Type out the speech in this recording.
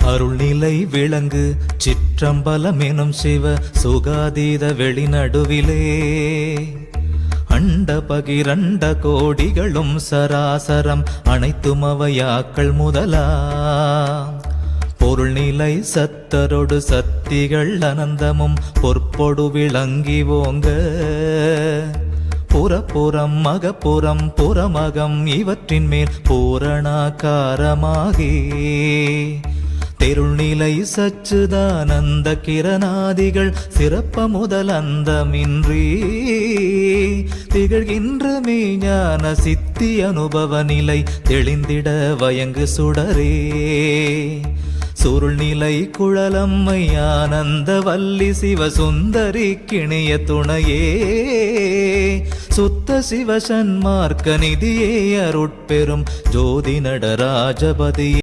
அருள்நிலை விளங்கு சிற்றம்பலம் எனும் சிவ சுகாதீத வெளிநடுவிலே அண்ட பகிரண்ட கோடிகளும் சராசரம் அனைத்தும் அவையாக்கள் முதலாம் பொருள்நிலை சத்தரொடு சக்திகள் அனந்தமும் பொற்பொடு விளங்கி ஓங்க புறப்புறம் அகப்புறம் புறமகம் இவற்றின் மேல் பூரணாகாரமாகி தெருள்நிலை சச்சுதானந்த கிரணாதிகள் சிறப்ப முதல் அந்தமின்றி திகழ்கின்ற மெய்ஞான சித்தி அனுபவ நிலை தெளிந்திட வயங்கு சுடரே சுருள்நிலை குழலம்மை ஆனந்த வல்லி சிவசுந்தரி கிணிய துணையே சுத்த சிவசன்மார்க்க நிதியே அருட்பெரும் ஜோதி நடராஜபதியே